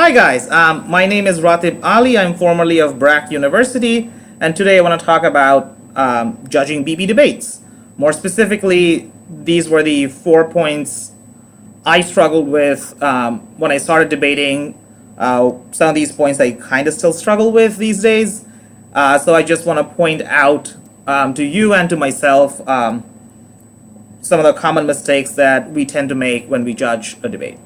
Hi guys, my name is Ratib Ali. I'm formerly of BRAC University, and today I want to talk about judging BP debates. More specifically, these were the 4 points I struggled with when I started debating. Some of these points I kind of still struggle with these days, so I just want to point out to you and to myself some of the common mistakes that we tend to make when we judge a debate.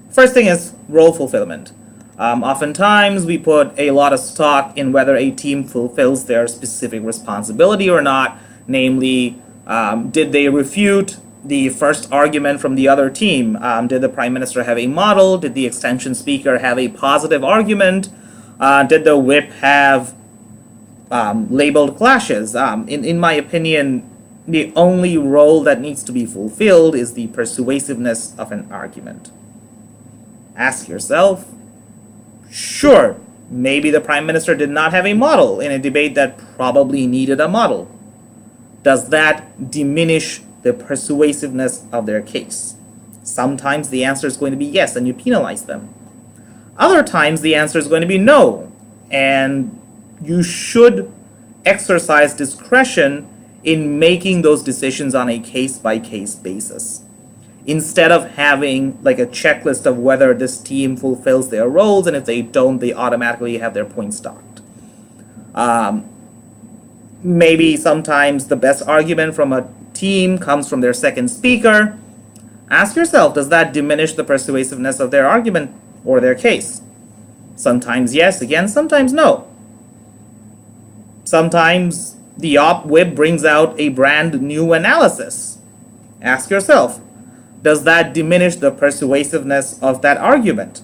First thing is role fulfillment. Oftentimes we put a lot of stock in whether a team fulfills their specific responsibility or not. Namely, did they refute the first argument from the other team? Did the Prime Minister have a model? Did the extension speaker have a positive argument? Did the whip have labeled clashes? In my opinion, the only role that needs to be fulfilled is the persuasiveness of an argument. Ask yourself, sure, maybe the Prime Minister did not have a model in a debate that probably needed a model. Does that diminish the persuasiveness of their case? Sometimes the answer is going to be yes, and you penalize them. Other times the answer is going to be no, and you should exercise discretion in making those decisions on a case-by-case basis. Instead of having like a checklist of whether this team fulfills their roles, and if they don't, they automatically have their points docked. Maybe sometimes the best argument from a team comes from their second speaker. Ask yourself, does that diminish the persuasiveness of their argument or their case? Sometimes yes, again, sometimes no. Sometimes the op whip brings out a brand new analysis. Ask yourself, does that diminish the persuasiveness of that argument?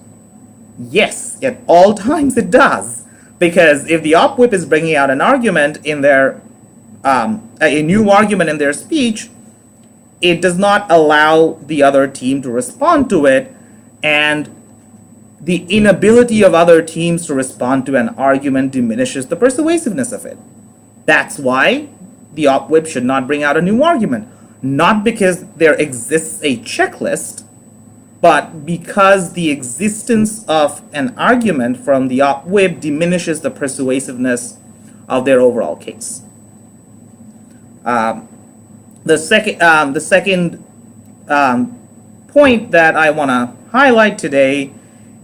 Yes, at all times it does. Because if the op whip is bringing out an argument in their, a new argument in their speech, it does not allow the other team to respond to it, and the inability of other teams to respond to an argument diminishes the persuasiveness of it. That's why the op whip should not bring out a new argument. Not because there exists a checklist, but because the existence of an argument from the op whip diminishes the persuasiveness of their overall case. The second point that I want to highlight today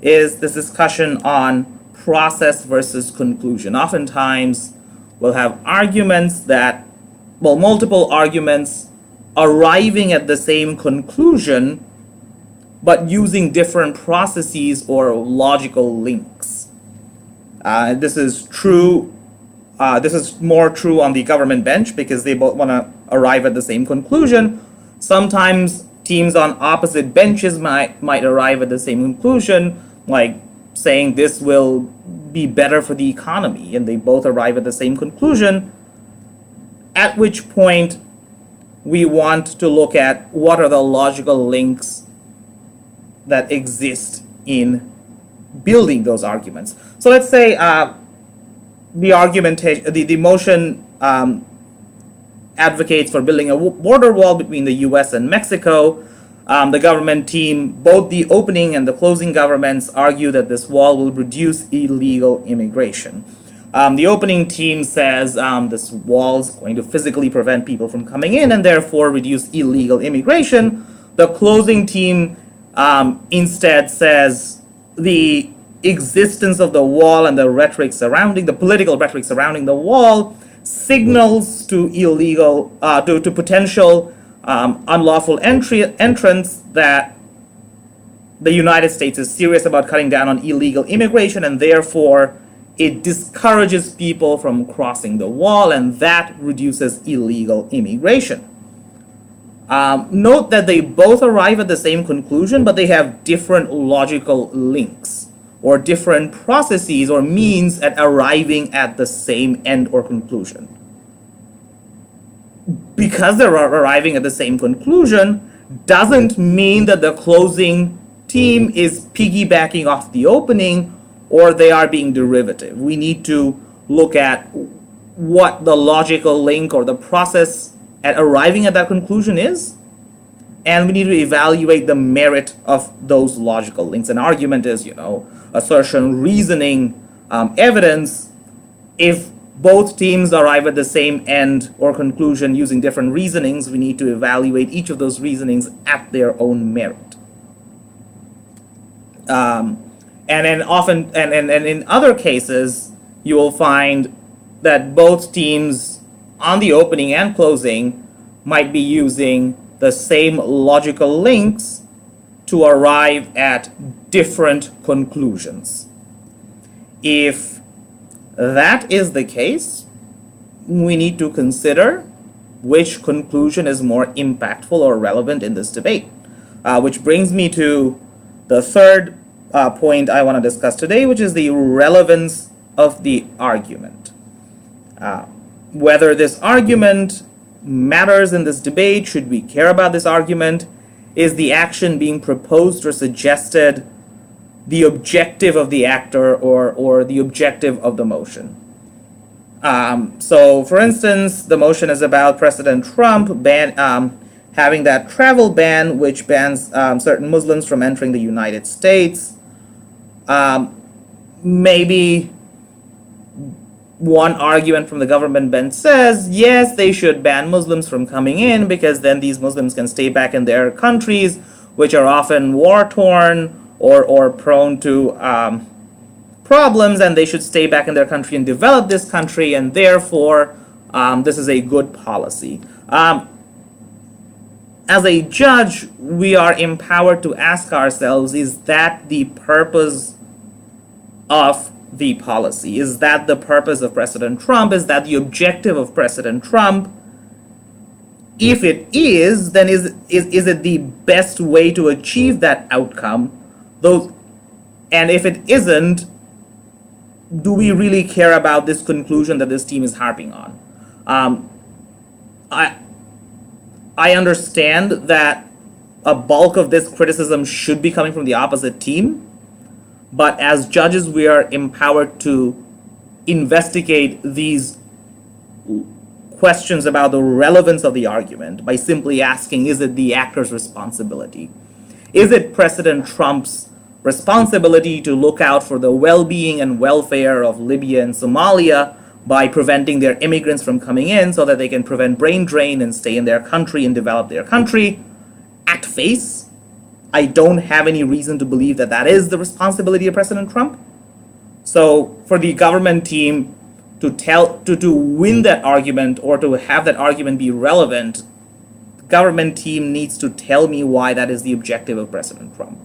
is this discussion on process versus conclusion. Oftentimes, we'll have arguments that, multiple arguments arriving at the same conclusion, but using different processes or logical links. This is true. This is more true on the government bench because they both want to arrive at the same conclusion. Sometimes teams on opposite benches might arrive at the same conclusion, like saying this will be better for the economy, and they both arrive at the same conclusion, at which point we want to look at what are the logical links that exist in building those arguments. So let's say the argumentation, the motion advocates for building a border wall between the US and Mexico. The government team, both the opening and the closing governments, argue that this wall will reduce illegal immigration. The opening team says this wall is going to physically prevent people from coming in and therefore reduce illegal immigration. The closing team instead says the existence of the wall and the political rhetoric surrounding the wall signals to to potential unlawful entrants that the United States is serious about cutting down on illegal immigration, and therefore it discourages people from crossing the wall, and that reduces illegal immigration. Note that they both arrive at the same conclusion, but they have different logical links or different processes or means at arriving at the same end or conclusion. Because they're arriving at the same conclusion doesn't mean that the closing team is piggybacking off the opening or they are being derivative. We need to look at what the logical link or the process at arriving at that conclusion is, and we need to evaluate the merit of those logical links. An argument is, assertion, reasoning, evidence. If both teams arrive at the same end or conclusion using different reasonings, we need to evaluate each of those reasonings at their own merit. And in other cases, you will find that both teams on the opening and closing might be using the same logical links to arrive at different conclusions. If that is the case, we need to consider which conclusion is more impactful or relevant in this debate. Which brings me to the third point I want to discuss today, which is the relevance of the argument. Whether this argument matters in this debate, should we care about this argument? Is the action being proposed or suggested the objective of the actor or the objective of the motion? So, for instance, the motion is about President Trump having that travel ban which bans certain Muslims from entering the United States. Maybe one argument from the government bench says, yes, they should ban Muslims from coming in because then these Muslims can stay back in their countries, which are often war-torn or prone to problems, and they should stay back in their country and develop this country, and therefore this is a good policy. As a judge, we are empowered to ask ourselves, is that the purpose of the policy? Is that the purpose of President Trump? Is that the objective of President Trump? If it is, then is it the best way to achieve that outcome? And if it isn't, do we really care about this conclusion that this team is harping on? I understand that a bulk of this criticism should be coming from the opposite team, but as judges, we are empowered to investigate these questions about the relevance of the argument by simply asking, is it the actor's responsibility? Is it President Trump's responsibility to look out for the well-being and welfare of Libya and Somalia by preventing their immigrants from coming in so that they can prevent brain drain and stay in their country and develop their country? At face, I don't have any reason to believe that that is the responsibility of President Trump. So for the government team to win that argument or to have that argument be relevant, the government team needs to tell me why that is the objective of President Trump.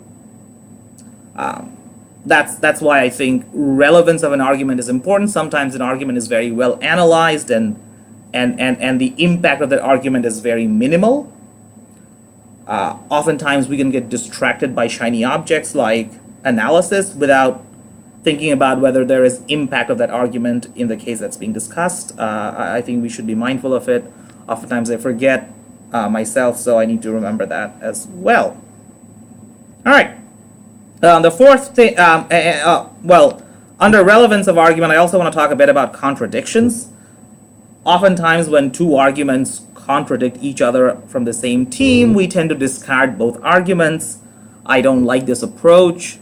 That's why I think relevance of an argument is important. Sometimes an argument is very well analyzed and the impact of that argument is very minimal. Oftentimes we can get distracted by shiny objects like analysis without thinking about whether there is impact of that argument in the case that's being discussed. I think we should be mindful of it. Oftentimes I forget myself, so I need to remember that as well. All right. The fourth thing, under relevance of argument, I also want to talk a bit about contradictions. Oftentimes when two arguments contradict each other from the same team, we tend to discard both arguments. I don't like this approach.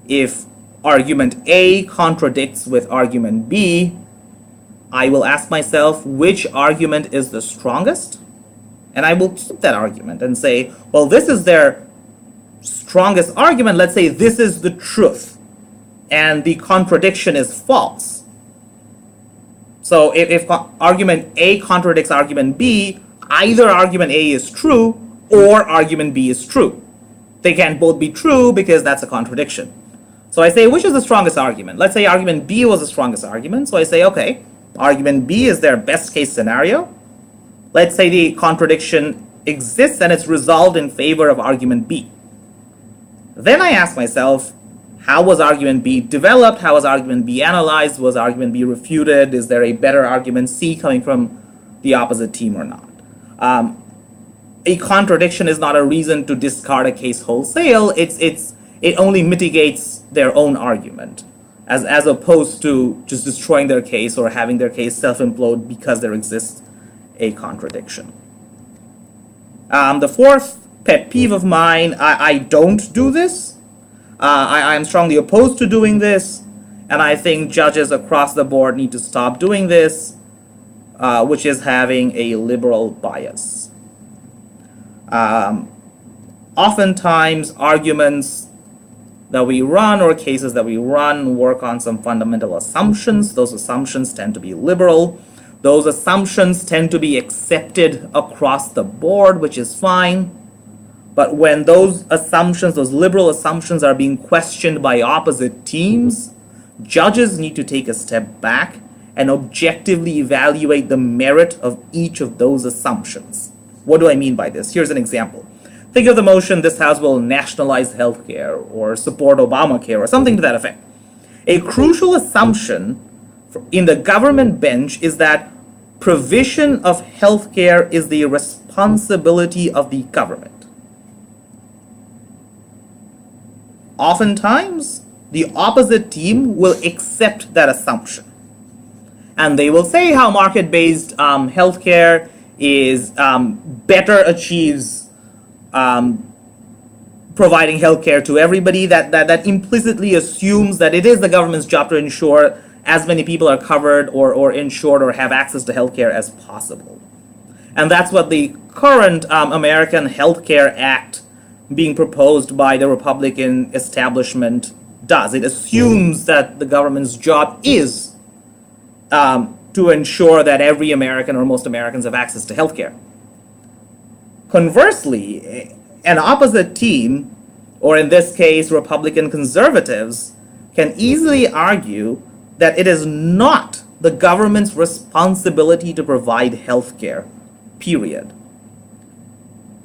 If argument A contradicts with argument B, I will ask myself which argument is the strongest, and I will keep that argument and say, well, this is their strongest argument. Let's say this is the truth, and the contradiction is false. So if argument A contradicts argument B, either argument A is true or argument B is true. They can't both be true because that's a contradiction. So I say, which is the strongest argument? Let's say argument B was the strongest argument. So I say, okay, argument B is their best case scenario. Let's say the contradiction exists and it's resolved in favor of argument B. Then I ask myself, how was argument B developed? How was argument B analyzed? Was argument B refuted? Is there a better argument C coming from the opposite team or not? A contradiction is not a reason to discard a case wholesale. It only mitigates their own argument, as opposed to just destroying their case or having their case self-implode because there exists a contradiction. The fourth pet peeve of mine. I don't do this. I am strongly opposed to doing this, and I think judges across the board need to stop doing this, which is having a liberal bias. Oftentimes, arguments that we run or cases that we run work on some fundamental assumptions. Those assumptions tend to be liberal. Those assumptions tend to be accepted across the board, which is fine. But when those assumptions, those liberal assumptions, are being questioned by opposite teams, judges need to take a step back and objectively evaluate the merit of each of those assumptions. What do I mean by this? Here's an example. Think of the motion, this House will nationalize healthcare or support Obamacare or something to that effect. A crucial assumption in the government bench is that provision of healthcare is the responsibility of the government. Oftentimes, the opposite team will accept that assumption. And they will say how market-based healthcare is better achieves providing healthcare to everybody. That implicitly assumes that it is the government's job to ensure as many people are covered or insured or have access to healthcare as possible. And that's what the current American Healthcare Act being proposed by the Republican establishment does. It assumes that the government's job is to ensure that every American or most Americans have access to healthcare. Conversely, an opposite team, or in this case, Republican conservatives, can easily argue that it is not the government's responsibility to provide healthcare, period.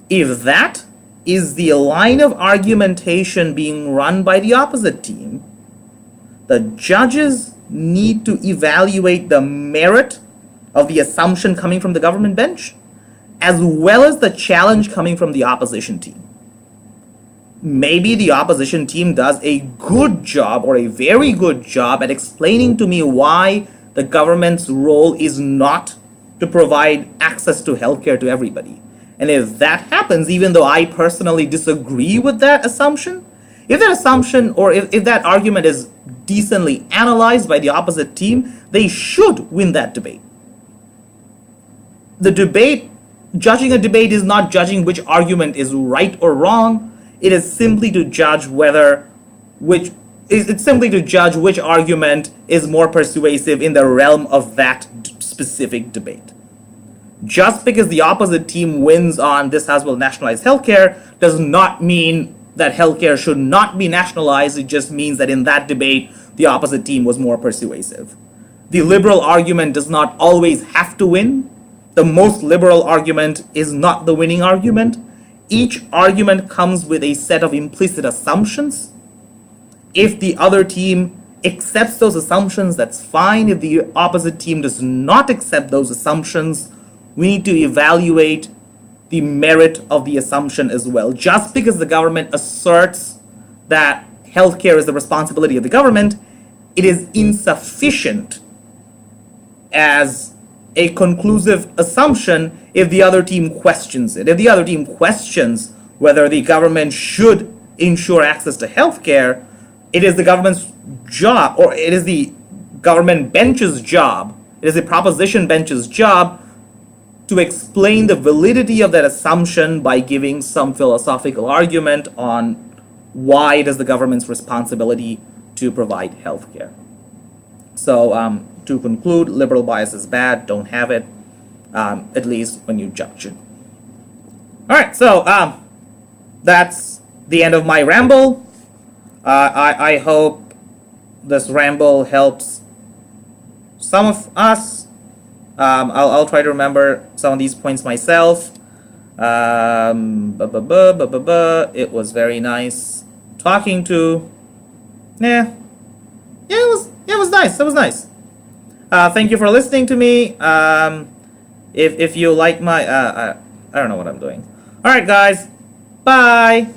If that is the line of argumentation being run by the opposite team, the judges need to evaluate the merit of the assumption coming from the government bench, as well as the challenge coming from the opposition team. Maybe the opposition team does a good job or a very good job at explaining to me why the government's role is not to provide access to healthcare to everybody. And if that happens, even though I personally disagree with that assumption, if that assumption or if that argument is decently analyzed by the opposite team, they should win that debate. The debate, judging a debate is not judging which argument is right or wrong. It is simply to judge it's simply to judge which argument is more persuasive in the realm of that specific debate. Just because the opposite team wins on this House will nationalize healthcare does not mean that healthcare should not be nationalized. It just means that in that debate, the opposite team was more persuasive. The liberal argument does not always have to win. The most liberal argument is not the winning argument. Each argument comes with a set of implicit assumptions. If the other team accepts those assumptions, that's fine. If the opposite team does not accept those assumptions, we need to evaluate the merit of the assumption as well. Just because the government asserts that healthcare is the responsibility of the government, it is insufficient as a conclusive assumption if the other team questions it. If the other team questions whether the government should ensure access to healthcare, it is the government's job, or it is the government bench's job, it is the proposition bench's job to explain the validity of that assumption by giving some philosophical argument on why it is the government's responsibility to provide healthcare. So to conclude, liberal bias is bad. Don't have it, at least when you judge it. All right, so that's the end of my ramble. I hope this ramble helps some of us. I'll try to remember some of these points myself. It was very nice talking to. It was nice. It was nice. Thank you for listening to me. If you like my I don't know what I'm doing. All right, guys. Bye.